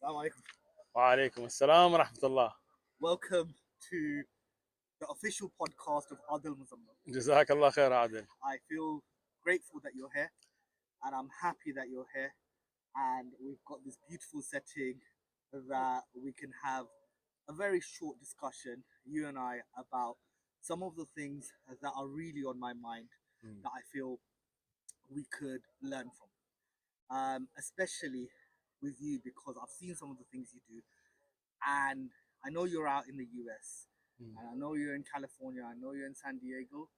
Assalamu alaikum. وعليكم السلام ورحمة الله. Welcome to the official podcast of Adil Muzammil. جزاك الله خير عادل. I feel grateful that you're here, and I'm happy that you're here. And we've got this beautiful setting that we can have a very short discussion, you and I, about some of the things that are really on my mind that I feel we could learn from. Especially with you because I've seen some of the things you do, and I know you're out in the US, and I know you're in California, I know you're in San Diego,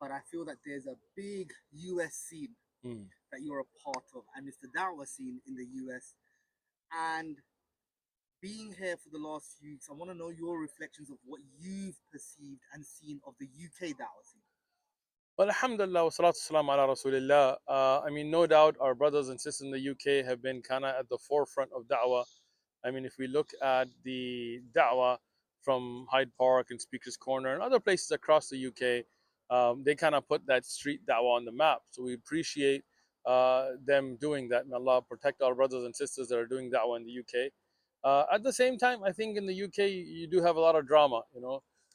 but I feel that there's a big US scene that you're a part of, and it's the Dawah scene in the US. And being here for the last few weeks, I want to know your reflections of what you've perceived and seen of the UK Dawah scene. Well, alhamdulillah, wa salatu salam ala rasulillah. I mean, no doubt our brothers and sisters in the UK have been kind of at the forefront of da'wah. I mean, if we look at the da'wah from Hyde Park and Speaker's Corner and other places across the UK, they kind of put that street da'wah on the map. So we appreciate them doing that. May Allah protect our brothers and sisters that are doing da'wah in the UK. At the same time, I think in the UK, you do have a lot of drama,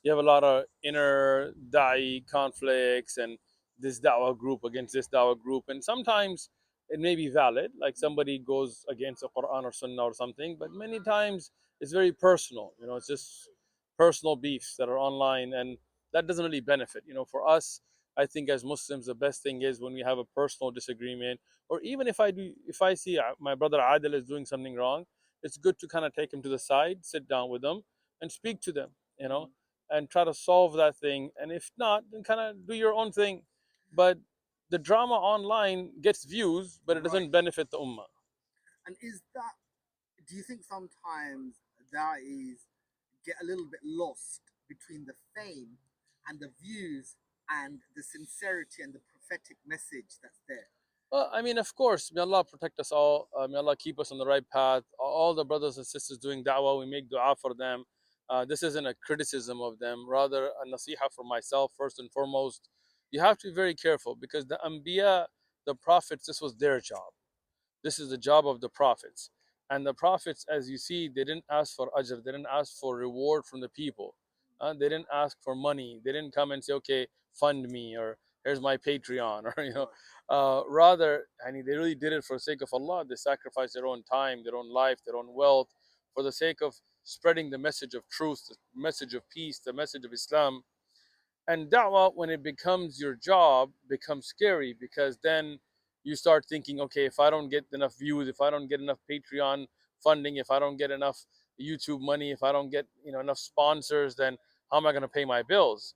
you have a lot of inner da'i conflicts and this da'wah group against this da'wah group. And sometimes it may be valid, like somebody goes against the Quran or Sunnah or something, but many times it's very personal, it's just personal beefs that are online, and that doesn't really benefit. For us, I think as Muslims, the best thing is when we have a personal disagreement, or even if I see my brother Adil is doing something wrong, it's good to kind of take him to the side, sit down with them, and speak to them, and try to solve that thing. And if not, then kind of do your own thing. But the drama online gets views, but it Right. doesn't benefit the ummah. And do you think sometimes that is get a little bit lost between the fame and the views and the sincerity and the prophetic message that's there? Well, I mean, of course, may Allah protect us all. May Allah keep us on the right path. All the brothers and sisters doing da'wah, we make dua for them. This isn't a criticism of them, rather a nasiha for myself, first and foremost. You have to be very careful because the Anbiya, the prophets, this was their job. This is the job of the prophets. And the prophets, as you see, they didn't ask for ajr, they didn't ask for reward from the people. They didn't ask for money. They didn't come and say, okay, fund me, or here's my Patreon, or, rather, I mean, they really did it for the sake of Allah. They sacrificed their own time, their own life, their own wealth for the sake of spreading the message of truth, the message of peace, the message of Islam. And da'wah, when it becomes your job, becomes scary because then you start thinking, okay, if I don't get enough views, if I don't get enough Patreon funding, if I don't get enough YouTube money, if I don't get enough sponsors, then how am I going to pay my bills?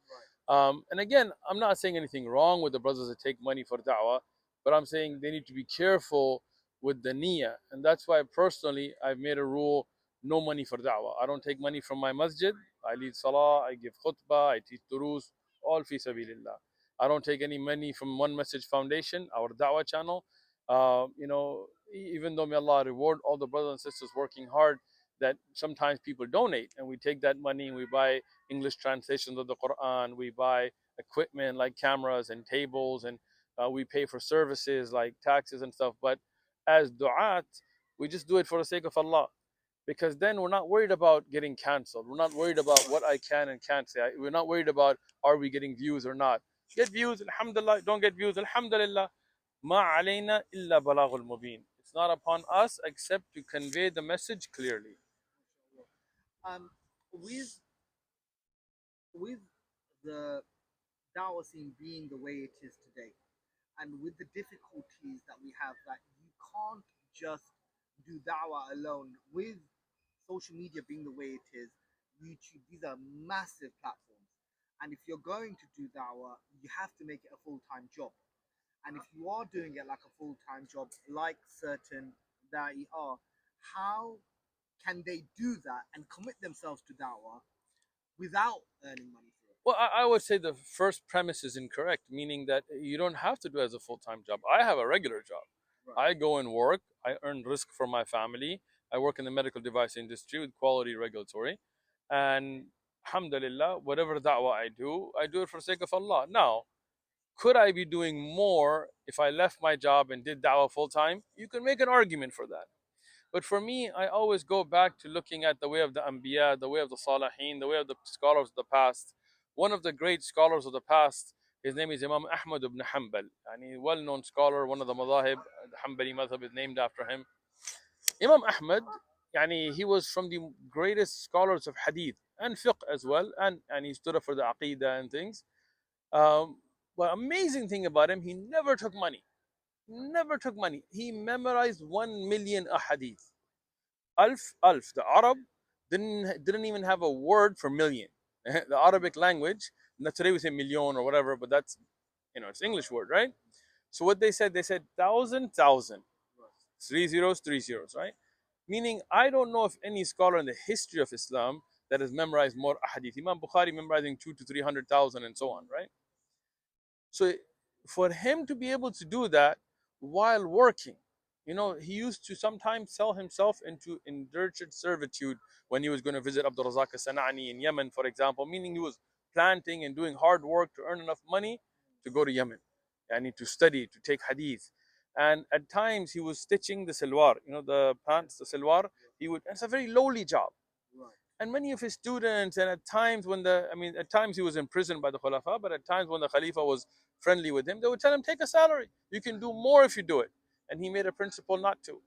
And again, I'm not saying anything wrong with the brothers that take money for da'wah, but I'm saying they need to be careful with the niyyah. And that's why personally I've made a rule: no money for da'wah. I don't take money from my masjid. I lead salah, I give khutbah, I teach durus, all fi sabilillah. I don't take any money from One Message Foundation, our da'wah channel. Even though may Allah reward all the brothers and sisters working hard, that sometimes people donate, and we take that money and we buy English translations of the Quran, we buy equipment like cameras and tables, and we pay for services like taxes and stuff. But as du'at, we just do it for the sake of Allah, because then we're not worried about getting cancelled. We're not worried about what I can and can't say. We're not worried about are we getting views or not. Get views, alhamdulillah. Don't get views, alhamdulillah. Ma alayna illa balaghul mubin. It's not upon us except to convey the message clearly. Um, with with the Dawah scene being the way it is today, and with the difficulties that we have, that you can't just do Dawah alone. With social media being the way it is, YouTube, these are massive platforms. And if you're going to do Dawah, you have to make it a full time job. And if you are doing it like a full time job, like certain Da'i are, how can they do that and commit themselves to Dawah without earning money for it? Well, I would say the first premise is incorrect, meaning that you don't have to do it as a full time job. I have a regular job. Right. I go and work, I earn risk for my family. I work in the medical device industry with quality regulatory. And alhamdulillah, whatever da'wah I do it for the sake of Allah. Now, could I be doing more if I left my job and did da'wah full time? You can make an argument for that. But for me, I always go back to looking at the way of the Anbiya, the way of the Salihin, the way of the scholars of the past. One of the great scholars of the past, his name is Imam Ahmad ibn Hanbal, and well-known scholar, one of the madhahib, the Hanbali madhab is named after him. Imam Ahmad, he was from the greatest scholars of hadith and fiqh as well, and he stood up for the aqidah and things. Um, but amazing thing about him, he never took money. Never took money. He memorized 1 million ahadith. Alf. The Arab didn't even have a word for million. The Arabic language. Now today we say million or whatever, but that's it's English word, right? So what they said thousand, thousand, three zeros, three zeros, right? Meaning, I don't know of any scholar in the history of Islam that has memorized more ahadith. Imam Bukhari memorizing 2 to 300,000 and so on, right? So for him to be able to do that while working, he used to sometimes sell himself into indentured servitude when he was going to visit Abdul Razak Sanani in Yemen, for example, meaning he was planting and doing hard work to earn enough money to go to Yemen, and to study, to take hadith. And at times he was stitching the silwar, the pants, the silwar. It's a very lowly job, and many of his students, and at times at times he was imprisoned by the Khulafa, but at times when the Khalifa was friendly with him, they would tell him, take a salary. You can do more if you do it. And he made a principle not to.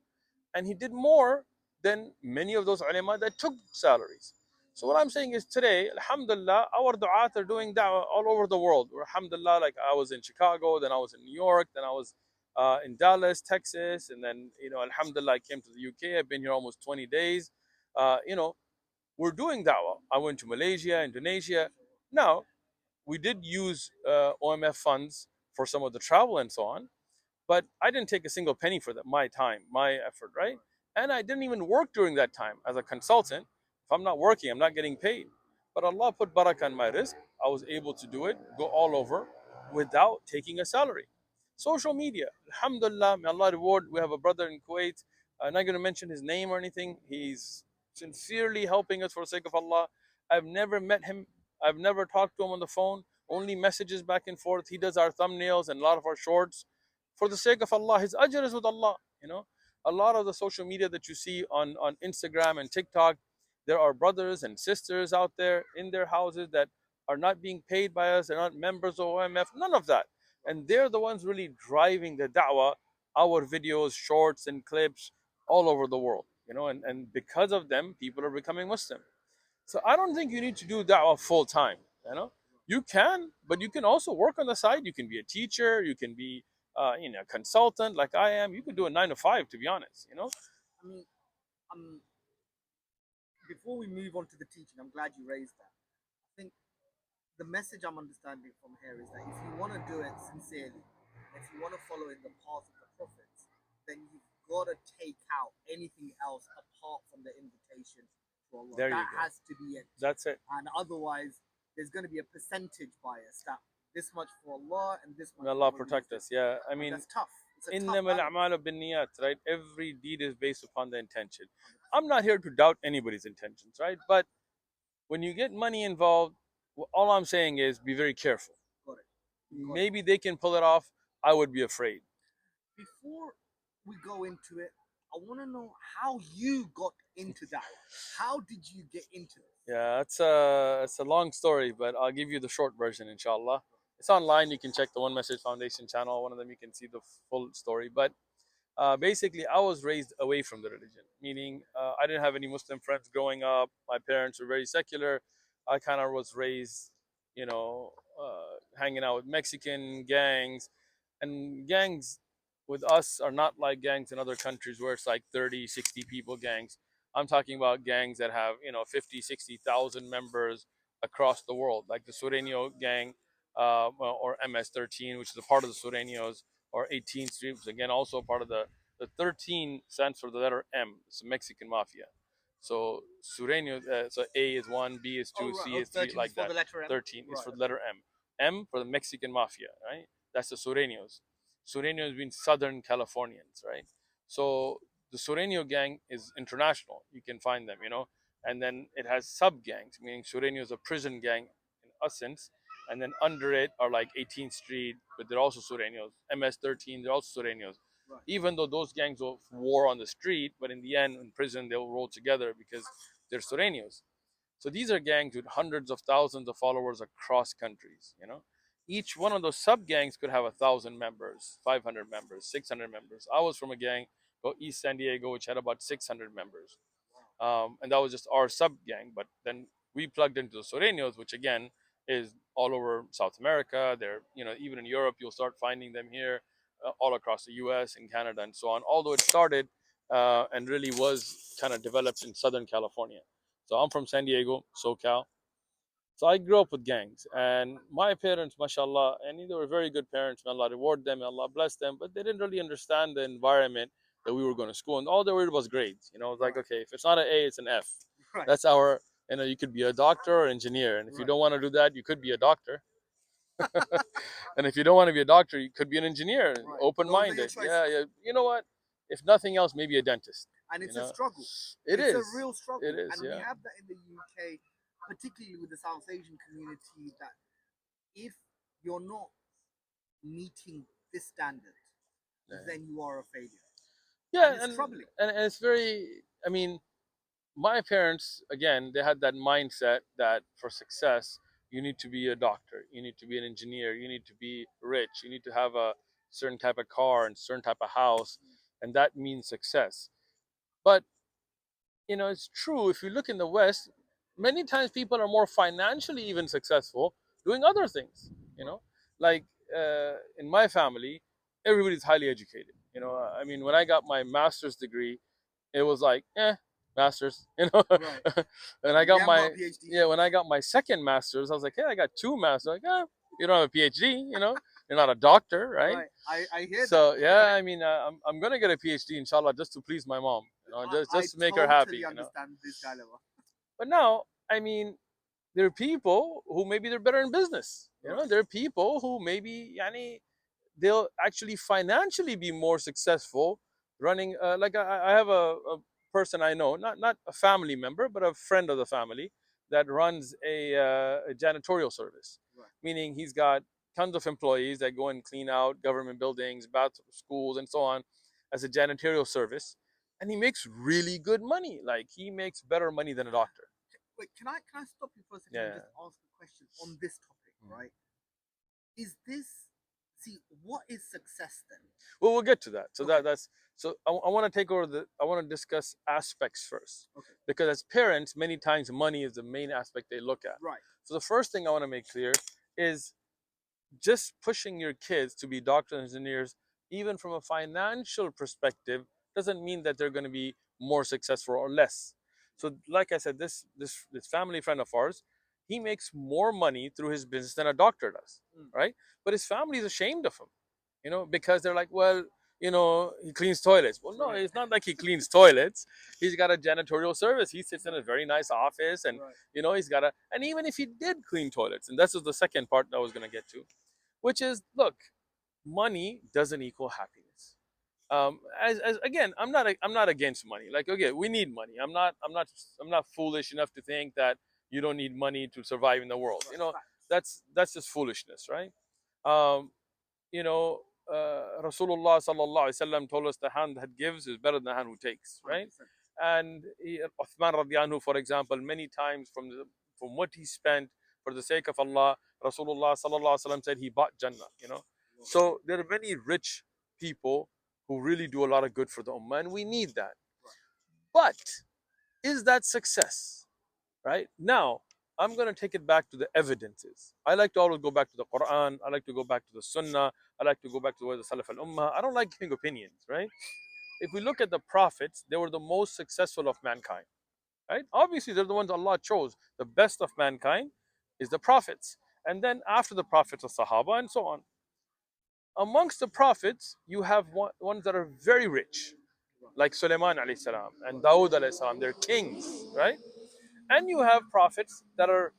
And he did more than many of those ulama that took salaries. So what I'm saying is today, alhamdulillah, our du'at are doing da'wah all over the world. Alhamdulillah, like I was in Chicago, then I was in New York, then I was in Dallas, Texas, and then, alhamdulillah, I came to the UK. I've been here almost 20 days. You know, we're doing da'wah. I went to Malaysia, Indonesia. Now, we did use OMF funds for some of the travel and so on, but I didn't take a single penny for that, my time, my effort, right? And I didn't even work during that time as a consultant. If I'm not working, I'm not getting paid. But Allah put barakah in my risk. I was able to do it, go all over without taking a salary. Social media, alhamdulillah, may Allah reward. We have a brother in Kuwait. I'm not going to mention his name or anything. He's sincerely helping us for the sake of Allah. I've never met him. I've never talked to him on the phone. Only messages back and forth. He does our thumbnails and a lot of our shorts for the sake of Allah. His ajr is with Allah. A lot of the social media that you see on Instagram and TikTok, there are brothers and sisters out there in their houses that are not being paid by us. They're not members of OMF, none of that. And they're the ones really driving the da'wah, our videos, shorts, and clips all over the world. And because of them, people are becoming Muslim. So I don't think you need to do da'wah full time. You can, but you can also work on the side. You can be a teacher. You can be, a consultant like I am. You can do a 9 to 5, to be honest. I mean, um, before we move on to the teaching, I'm glad you raised that. I think the message I'm understanding from here is that if you want to do it sincerely, if you want to follow in the path of the prophets, then you've got to take out anything else apart from the invitation to Allah. There you That go. has to be it. That's it. And otherwise, there's going to be a percentage bias that this much for Allah and this much May for Allah what protect us. Yeah, I mean, that's tough. It's a tough إنما balance. الأعمال بالنيات, right? Every deed is based upon the intention. I'm not here to doubt anybody's intentions, right? But when you get money involved, all I'm saying is be very careful. Got it. Got it. Maybe they can pull it off. I would be afraid. Before we go into it, I want to know how you got into da'wah. How did you get into it? Yeah, it's a long story, but I'll give you the short version, inshallah. It's online. You can check the One Message Foundation channel. One of them, you can see the full story. But basically, I was raised away from the religion, meaning I didn't have any Muslim friends growing up. My parents were very secular. I kind of was raised, hanging out with Mexican gangs, and gangs with us are not like gangs in other countries where it's like 30, 60 people gangs. I'm talking about gangs that have, 50, 60,000 members across the world, like the Sureño gang, or MS-13, which is a part of the Sureños, or 18th Street, which is again also part of the 13 stands for the letter M. It's a Mexican mafia. So Sureño, so A is one, B is two, C is three, 13 is like for that. the letter M. 13 is Right, for the okay. letter M. M for the Mexican mafia, right? That's the Sureños. Sureños means Southern Californians, right? So the Sureño gang is international. You can find them. And then it has sub gangs, meaning Sureño is a prison gang in essence. And then under it are like 18th Street, but they're also Sureños. MS-13, they're also Sureños. Right. Even though those gangs of war on the street, but in the end, in prison, they'll roll together because they're Sureños. So these are gangs with hundreds of thousands of followers across countries. Each one of those sub gangs could have 1,000 members, 500 members, 600 members. I was from a gang called East San Diego, which had about 600 members, and that was just our sub gang. But then we plugged into the Sureños, which again is all over South America. They're even in Europe, you'll start finding them here, all across the U.S. and Canada and so on. Although it started and really was kind of developed in Southern California. So I'm from San Diego, SoCal. So I grew up with gangs, and my parents, mashallah, and they were very good parents. May Allah reward them, may Allah bless them, but they didn't really understand the environment that we were going to school, and all they worried was grades. It's like, Right. okay, if it's not an A, it's an F. Right. That's our, you could be a doctor or engineer, and if you Right. don't want to do that, you could be a doctor. And if you don't want to be a doctor, you could be an engineer, Right. open-minded. Those are your Yeah, choices. yeah. You know what? If nothing else, maybe a dentist. And it's a struggle. It It's is. a real struggle. It is. And we Yeah. have that in the UK, particularly with the South Asian community, that if you're not meeting this standard, Yeah. then you are a failure. Yeah, And it's troubling. and it's very. I mean, my parents again, they had that mindset that for success, you need to be a doctor, you need to be an engineer, you need to be rich, you need to have a certain type of car and certain type of house, and that means success. But it's true, if you look in the West, many times people are more financially even successful doing other things. Like in my family, everybody's highly educated. I mean, when I got my master's degree, it was like, masters. Right. And I got Yeah, my not a PhD. yeah. When I got my second master's, I was like, hey, I got two masters. Like, you don't have a PhD. You're not a doctor, right? Right. I hear So that. yeah, I mean, I'm gonna get a PhD, inshallah, just to please my mom. Just to make her happy. Understand this dilemma. But now, I mean, there are people who maybe they're better in business. Right. There are people who maybe, yani, they'll actually financially be more successful running. Like I have a person I know, not a family member, but a friend of the family that runs a janitorial service. Right. Meaning he's got tons of employees that go and clean out government buildings, schools, and so on, as a janitorial service, and he makes really good money. Like he makes better money than a doctor. Wait, can I stop you for a second and Yeah. just ask a question on this topic, right? Is this what is success then? Well, we'll get to that. So Okay. that's so I want to take over I want to discuss aspects first, Okay. because as parents, many times money is the main aspect they look at. Right. So the first thing I want to make clear is just pushing your kids to be doctors and engineers, even from a financial perspective, doesn't mean that they're going to be more successful or less. So, like I said, this family friend of ours, he makes more money through his business than a doctor does, right? But his family is ashamed of him, because they're like, well, he cleans toilets. Well, no, Right. it's not like he cleans toilets. He's got a janitorial service. He sits in a very nice office, and Right. he's got and even if he did clean toilets, and this is the second part that I was going to get to, which is, look, money doesn't equal happiness. As again, I'm not against money. Like, okay, we need money. I'm not foolish enough to think that you don't need money to survive in the world. That's just foolishness, right? Um, you know, Rasulullah sallallahu alaihi wasallam told us the hand that gives is better than the hand who takes, right? 100%. And Uthman radiallahu, for example, many times from what he spent for the sake of Allah, Rasulullah sallallahu alaihi wasallam said he bought Jannah. So there are many rich people who really do a lot of good for the ummah, and we need that. But is that success? Right now, I'm going to take it back to the evidences. I like to always go back to the Quran. I like to go back to the Sunnah. I like to go back to where the Salaf al Ummah. I don't like giving opinions, right? If we look at the prophets, they were the most successful of mankind, right? Obviously, they're the ones Allah chose. The best of mankind is the prophets. And then after the prophets, the Sahaba, and so on. Amongst the prophets, you have ones that are very rich, like Sulaiman alayhi salam and Dawood alayhi salam. They're kings, right? And you have prophets that are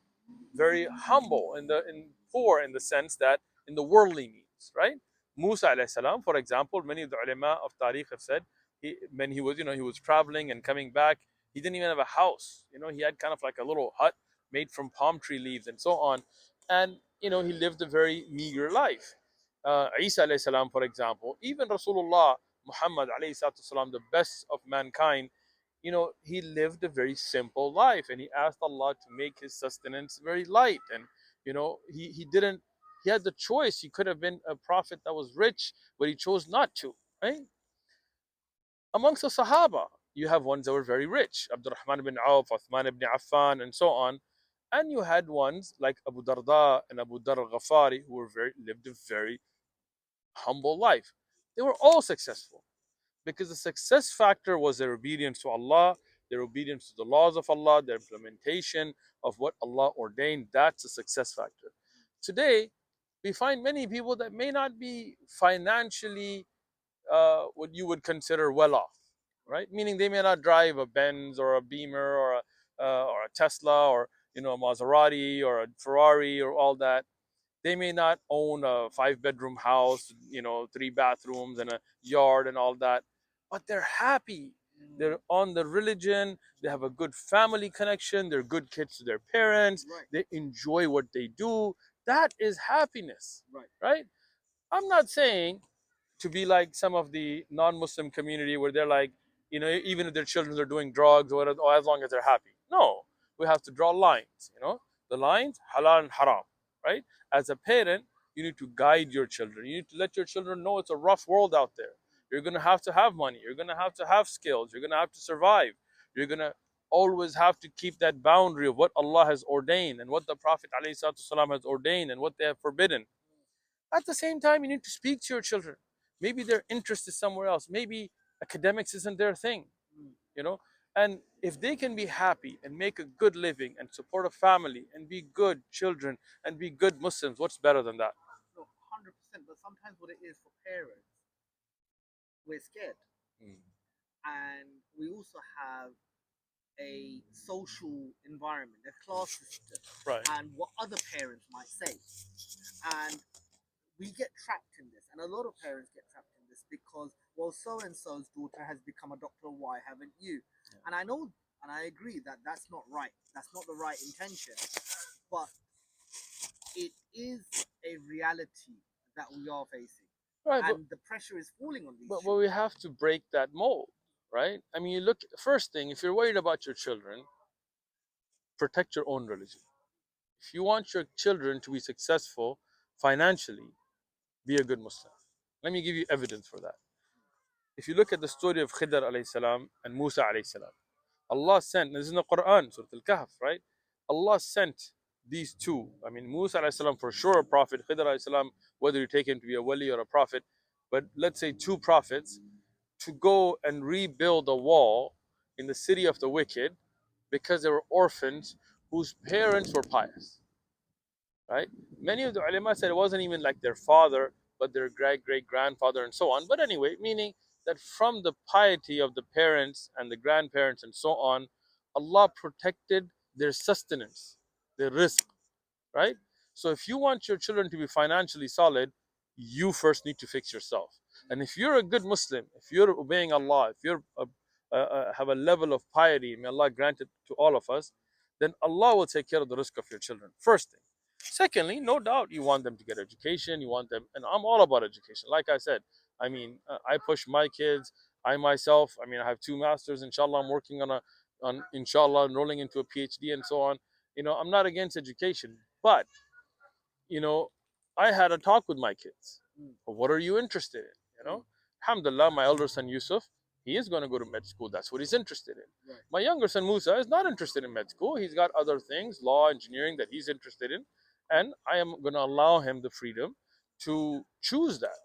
very humble in poor, in the sense that in the worldly means, right? Musa alayhi salam, for example, many of the ulama of Tariq have said when he was traveling and coming back, he didn't even have a house. He had kind of like a little hut made from palm tree leaves and so on, and he lived a very meager life. Isa alayhi salam, for example, even Rasulullah Muhammad alayhi salatu wasalam, the best of mankind, he lived a very simple life, and he asked Allah to make his sustenance very light. And he didn't. He had the choice. He could have been a prophet that was rich, but he chose not to. Right? Amongst the Sahaba, you have ones that were very rich, Abdurrahman ibn Auf, Uthman ibn Affan, and so on. And you had ones like Abu Darda and Abu Dar al-Ghafari who lived a very humble life. They were all successful because the success factor was their obedience to Allah, their obedience to the laws of Allah, their implementation of what Allah ordained. That's a success factor. Today, we find many people that may not be financially what you would consider well off, right? Meaning they may not drive a Benz or a Beamer or a Tesla or a Maserati or a Ferrari or all that. They may not own a 5 bedroom house, three bathrooms and a yard and all that, but they're happy. They're on the religion. They have a good family connection. They're good kids to their parents. Right. They enjoy what they do. That is happiness, Right. right? I'm not saying to be like some of the non-Muslim community where they're like, even if their children are doing drugs or whatever, oh, as long as they're happy. No, we have to draw lines. The lines, halal and haram, right? As a parent, you need to guide your children. You need to let your children know it's a rough world out there. You're gonna have to have money. You're gonna have to have skills. You're gonna have to survive. You're gonna always have to keep that boundary of what Allah has ordained and what the Prophet ﷺ has ordained and what they have forbidden. At the same time, you need to speak to your children. Maybe their interest is somewhere else. Maybe academics isn't their thing, you know. And if they can be happy and make a good living and support a family and be good children and be good Muslims, what's better than that? No, 100%. But sometimes what it is for parents, we're scared. Mm. And we also have a social environment, a class system, Right. and what other parents might say. And we get trapped in this, and a lot of parents get trapped in this because, well, so and so's daughter has become a doctor. Why haven't you? Yeah. And I know, and I agree that that's not right. That's not the right intention, but it is a reality that we are facing, Right, and the pressure is falling on these but we children. have to break that mold, right? I mean, you look, first thing, if you're worried about your children, protect your own religion. If you want your children to be successful financially, be a good Muslim. Let me give you evidence for that. If you look at the story of Khidr alayhi salam and Musa alayhi salam, Allah sent, this is in the Quran, Surah Al Kahf, right? Allah sent these two. I mean, Musa alayhi salam for sure a prophet, Khidr alayhi salam, whether you take him to be a wali or a prophet, but let's say two prophets to go and rebuild a wall in the city of the wicked because they were orphans whose parents were pious, right? Many of the ulama said it wasn't even like their father, but their great great grandfather and so on. But anyway, meaning that from the piety of the parents and the grandparents and so on, Allah protected their sustenance, their rizq, right? So if you want your children to be financially solid, you first need to fix yourself. And if you're a good Muslim, if you're obeying Allah, if you're have a level of piety, may Allah grant it to all of us, then Allah will take care of the risk of your children. First thing. Secondly, no doubt you want them to get education. You want them, and I'm all about education. Like I said, I mean, I push my kids. I myself, I mean, I have two masters. Inshallah, I'm working on inshallah enrolling into a PhD and so on. I'm not against education, but you know, I had a talk with my kids. Mm. What are you interested in? Alhamdulillah, my elder son Yusuf, he is going to go to med school. That's what he's interested in. Right. My younger son Musa is not interested in med school. He's got other things, law, engineering, that he's interested in. And I am going to allow him the freedom to choose that.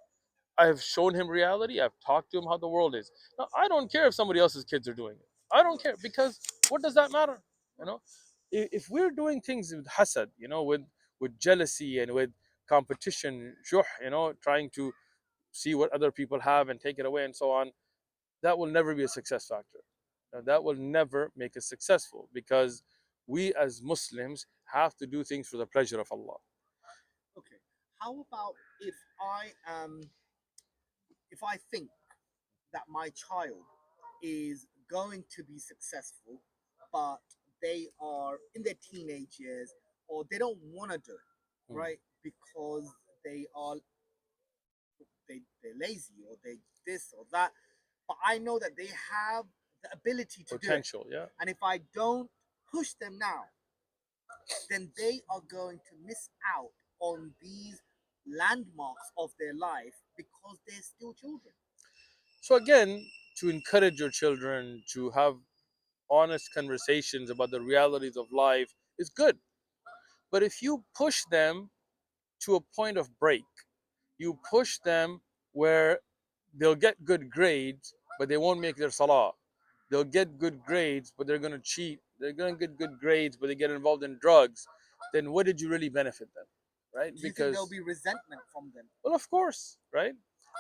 I have shown him reality. I've talked to him how the world is. Now, I don't care if somebody else's kids are doing it. I don't care because what does that matter? You know, if we're doing things with hasad, with jealousy and with competition, shuh, trying to see what other people have and take it away and so on, that will never be a success factor. That will never make us successful because we as Muslims have to do things for the pleasure of Allah. Okay. How about I am, if I think that my child is going to be successful, but they are in their teenage years or they don't want to do it, Mm. right? Because they are they're lazy or they this or that, but I know that they have the ability to do it. Potential, yeah. And if I don't push them now, then they are going to miss out on these landmarks of their life because they're still children. So again, to encourage your children to have honest conversations about the realities of life is good. But if you push them to a point of break, you push them where they'll get good grades, but they won't make their salah. They'll get good grades, but they're going to cheat. They're going to get good grades, but they get involved in drugs. Then what did you really benefit them? Right? Do you think there'll Because, be resentment from them? well, of course, right?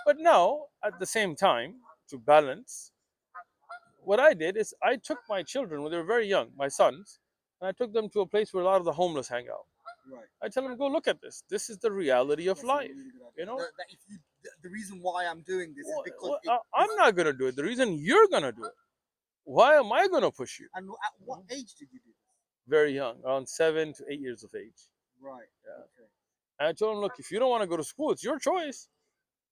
But now, at the same time, to balance, what I did is I took my children when they were very young, my sons, and I took them to a place where a lot of the homeless hang out. Right. I tell them, go look at this. This is the reality of That's a life. really good idea. You know, That if you, the reason why I'm doing this is because I'm not going to do it. The reason you're going to do it. Why am I going to push you? And at what age did you do this? Very young, around 7 to 8 years of age. Right. Yeah. Okay. And I told them, look, if you don't want to go to school, it's your choice.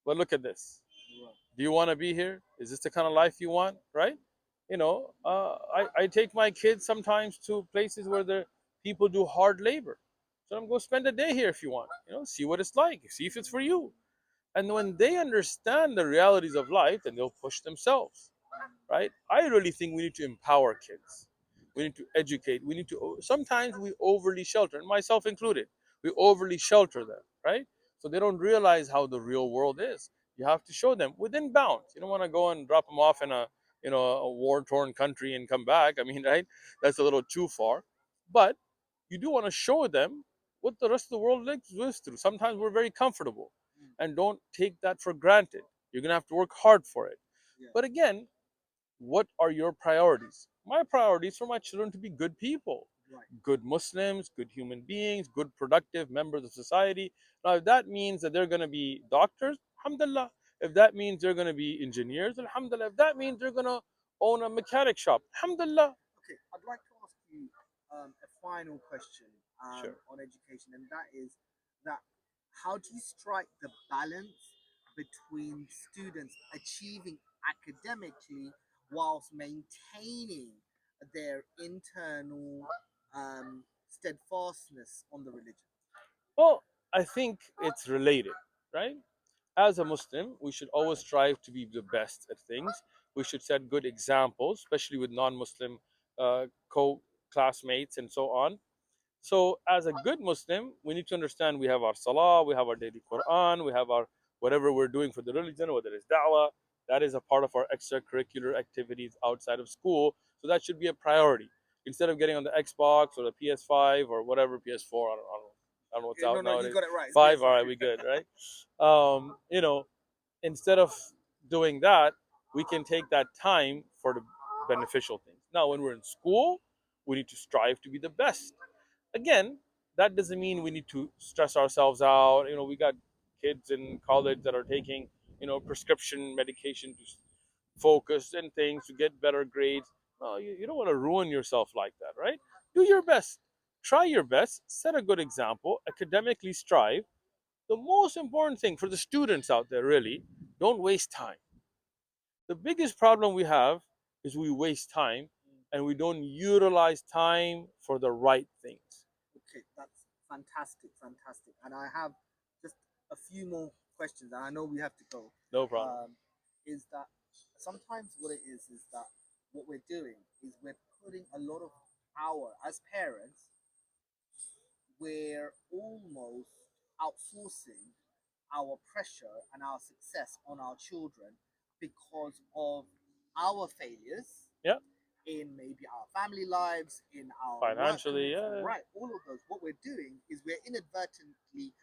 But look at this. Right. Do you want to be here? Is this the kind of life you want? Right? I take my kids sometimes to places where the people do hard labor. So I'm go spend a day here if you want. See what it's like. See if it's for you. And when they understand the realities of life, then they'll push themselves. Right? I really think we need to empower kids. We need to educate. We need to. Sometimes we overly shelter, and myself included. We overly shelter them, right? So they don't realize how the real world is. You have to show them within bounds. You don't want to go and drop them off in a war-torn country and come back. I mean, right? That's a little too far. But you do want to show them what the rest of the world lives through. Sometimes we're very comfortable, Mm. and don't take that for granted. You're gonna have to work hard for it. Yeah. But again, what are your priorities? My priorities for my children to be good people, Right. good Muslims, good human beings, good productive members of society. Now, if that means that they're going to be doctors, alhamdulillah. If that means they're going to be engineers, alhamdulillah. If that means they're going to own a mechanic shop, alhamdulillah. Okay. I'd like to ask you a final question Sure. on education, and that is that how do you strike the balance between students achieving academically whilst maintaining their internal steadfastness on the religion? Well, I think it's related, right? As a Muslim, we should always strive to be the best at things. We should set good examples, especially with non Muslim co classmates and so on. So, as a good Muslim, we need to understand we have our salah, we have our daily Quran, we have our whatever we're doing for the religion, whether it's da'wah, that is a part of our extracurricular activities outside of school. So, that should be a priority. Instead of getting on the Xbox or the PS5 or whatever, PS4, I don't know what's No, out no, you nowadays. got it right. It's Five, all PS5. right, we good, right? Um, you know, Instead of doing that, we can take that time for the beneficial things. Now, when we're in school, we need to strive to be the best. Again, that doesn't mean we need to stress ourselves out. We got kids in college that are taking, prescription medication to focus and things to get better grades. No, you don't want to ruin yourself like that, right? Do your best. Try your best. Set a good example. Academically strive. The most important thing for the students out there, really, don't waste time. The biggest problem we have is we waste time and we don't utilize time for the right things. Okay, that's fantastic, fantastic. And I have just a few more questions, and I know we have to go. No problem. Is that sometimes what it is that what we're doing is we're putting a lot of our as parents, we're almost outsourcing our pressure and our success on our children because of our failures Yeah, in maybe our family lives, in our work financially, commitments, yeah. right? All of those. What we're doing is we're inadvertently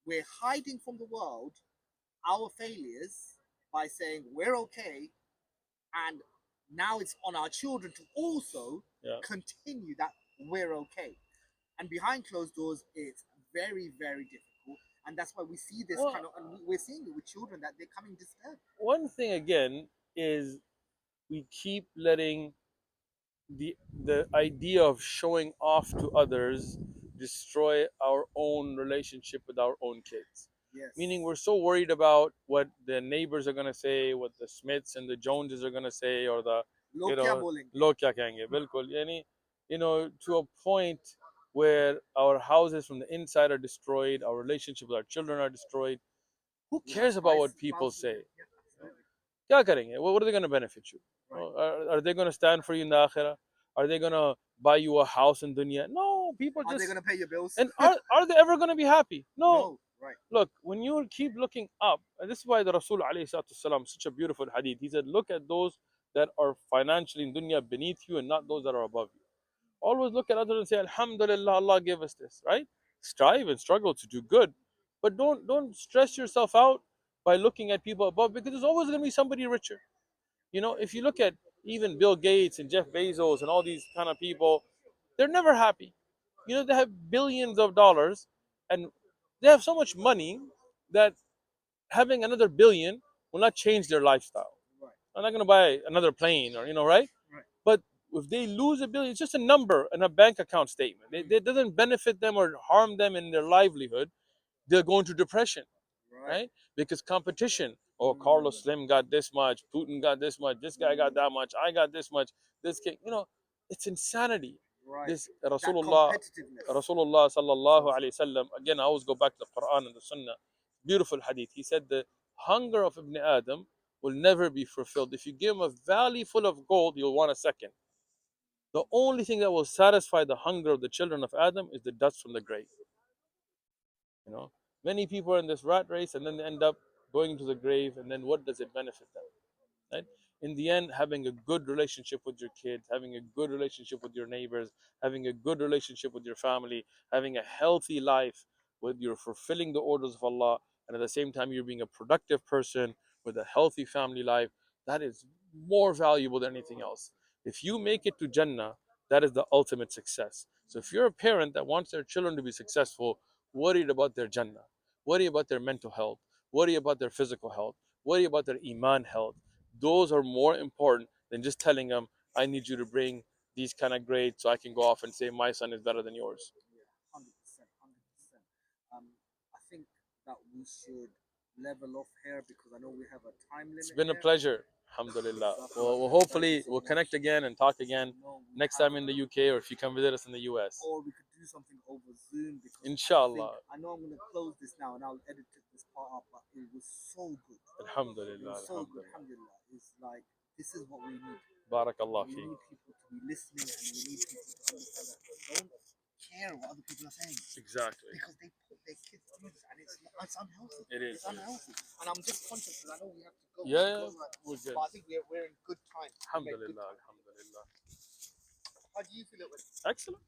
we're hiding from the world our failures by saying we're okay, and now it's on our children to also Yeah. continue that we're okay. And behind closed doors, it's very, very difficult. And that's why we see this Well, kind of, and we're seeing it with children that they're coming disturbed. one thing again is we keep letting the idea of showing off to others destroy our own relationship with our own kids. Yes. Meaning we're so worried about what the neighbors are gonna say, what the Smiths and the Joneses are gonna say, or the लोग क्या बोलेंगे? लोग क्या कहेंगे, बिल्कुल, यानी, to a point where our houses from the inside are destroyed, our relationship with our children are destroyed. Who cares about what people say? Yeah, absolutely. क्या करेंगे? What are they going to benefit you? Right. Are they going to stand for you in the akhirah? Are they going to buy you a house in dunya? No, people Are they just. gonna pay your bills? And are they ever going to be happy? No. No. Right. Look, when you keep looking up, and this is why the Rasul alayhi salatu wasalam, such a beautiful hadith. He said, look at those that are financially in dunya beneath you and not those that are above you. Always look at others and say, Alhamdulillah, Allah gave us this, right? Strive and struggle to do good. But don't stress yourself out by looking at people above, because there's always gonna be somebody richer. If you look at even Bill Gates and Jeff Bezos and all these kind of people, they're never happy. They have billions of dollars and they have so much money that having another billion will not change their lifestyle. Right. I'm not gonna buy another plane, or right? Right. But if they lose a billion, it's just a number in a bank account statement. It doesn't benefit them or harm them in their livelihood. They'll go into depression, Right. right? Because competition. Oh, Carlos Slim got this much, Putin got this much, this guy got that much, I got this much, this kid, it's insanity. Right. This That Rasulullah, competitiveness. Rasulullah sallallahu alaihi wasallam. Again, I always go back to the Quran and the Sunnah. Beautiful hadith. He said the hunger of Ibn Adam will never be fulfilled. If you give him a valley full of gold, he'll want a second. The only thing that will satisfy the hunger of the children of Adam is the dust from the grave. You know, many people are in this rat race and then they end up going to the grave, and then what does it benefit them? Right? In the end, having a good relationship with your kids, having a good relationship with your neighbors, having a good relationship with your family, having a healthy life, where you're fulfilling the orders of Allah, and at the same time you're being a productive person with a healthy family life, that is more valuable than anything else. If you make it to Jannah, that is the ultimate success. So if you're a parent that wants their children to be successful, worried about their Jannah, worry about their mental health, worry about their physical health, worry about their Iman health, those are more important than just telling them, I need you to bring these kind of grades so I can go off and say my son is better than yours. Yeah, 100%, 100%. I think that we should level off here because I know we have a time It's limit been a here. pleasure. Alhamdulillah. Jazakallah We'll khair. Thank you hopefully so we'll much. connect again and talk again No, we next have, time in the UK, or if you come visit us in the US. or we could do something over Zoom because Inshallah. I know I'm gonna close this now and I'll edit this part up, but it was so good. It Alhamdulillah. was so good. Alhamdulillah. Alhamdulillah. It's like this is what we need. Barakallah We fi. need people to be listening and we need people to understand that don't care what other people are saying Exactly. because they put their kids through this and it's unhealthy. It is. It's unhealthy. And I'm just conscious because I know we have to go. Yeah, We're good. but I think we're in good time. We make good Alhamdulillah. time. Alhamdulillah. How do you feel it went? Excellent.